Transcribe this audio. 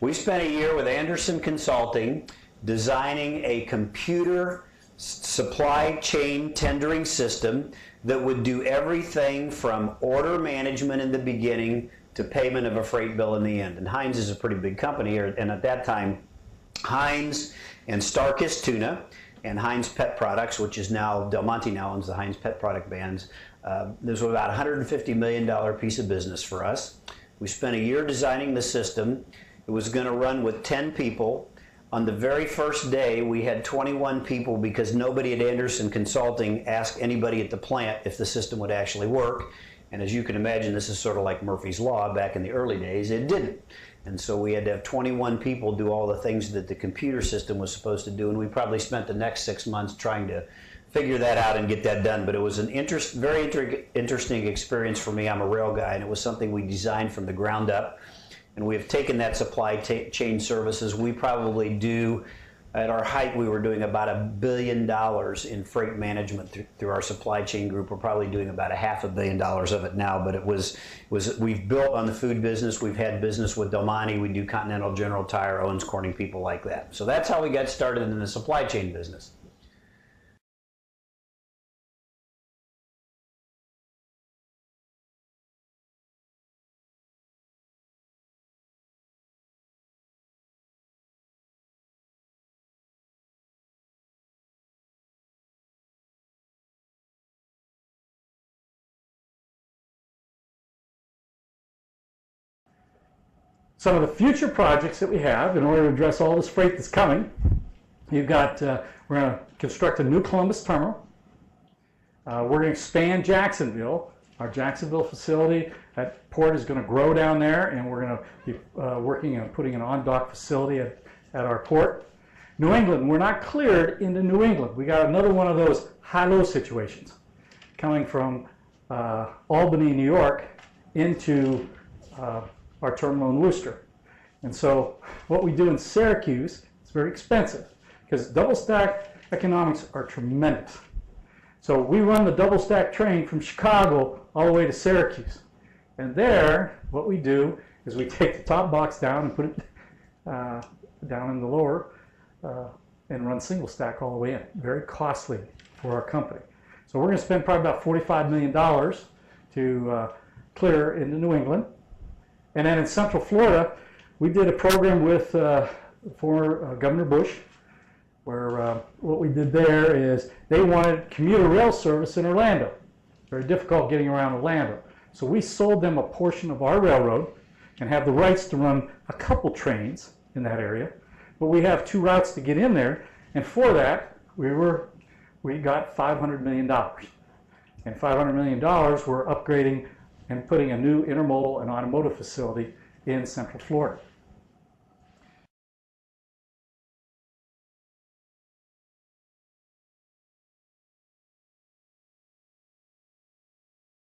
We spent a year with Anderson Consulting designing a computer supply chain tendering system that would do everything from order management in the beginning to payment of a freight bill in the end. And Heinz is a pretty big company, and at that time, Heinz and Starkist Tuna and Heinz Pet Products, which is now, Del Monte now owns the Heinz Pet Product brands. This was about a $150 million piece of business for us. We spent a year designing the system. It was going to run with 10 people. On the very first day, we had 21 people because nobody at Anderson Consulting asked anybody at the plant if the system would actually work. And as you can imagine, this is sort of like Murphy's Law back in the early days. It didn't. And so we had to have 21 people do all the things that the computer system was supposed to do. And we probably spent the next 6 months trying to figure that out and get that done. But it was an very interesting experience for me. I'm a rail guy, and it was something we designed from the ground up. And we have taken that supply chain services. We probably do, at our height, we were doing about $1 billion in freight management through our supply chain group. We're probably doing about $500 million of it now, but we've built on the food business. We've had business with Del Monte. We do Continental, General Tire, Owens Corning, people like that. So that's how we got started in the supply chain business. Some of the future projects that we have in order to address all this freight that's coming, you've got, we're going to construct a new Columbus terminal. We're going to expand Jacksonville. Our Jacksonville facility, that port is going to grow down there, and we're going to be working on putting an on-dock facility at our port. New England, we're not cleared into New England. We got another one of those high-low situations coming from Albany, New York into our terminal in Worcester. And so what we do in Syracuse is very expensive because double stack economics are tremendous. So we run the double stack train from Chicago all the way to Syracuse. And there, what we do is we take the top box down and put it down in the lower and run single stack all the way in. Very costly for our company. So we're going to spend probably about $45 million to clear into New England. And then in Central Florida, we did a program with former Governor Bush, where what we did there is they wanted commuter rail service in Orlando. Very difficult getting around Orlando. So we sold them a portion of our railroad and have the rights to run a couple trains in that area. But we have 2 routes to get in there, and for that, we got $500 million. And $500 million we're upgrading and putting a new intermodal and automotive facility in Central Florida.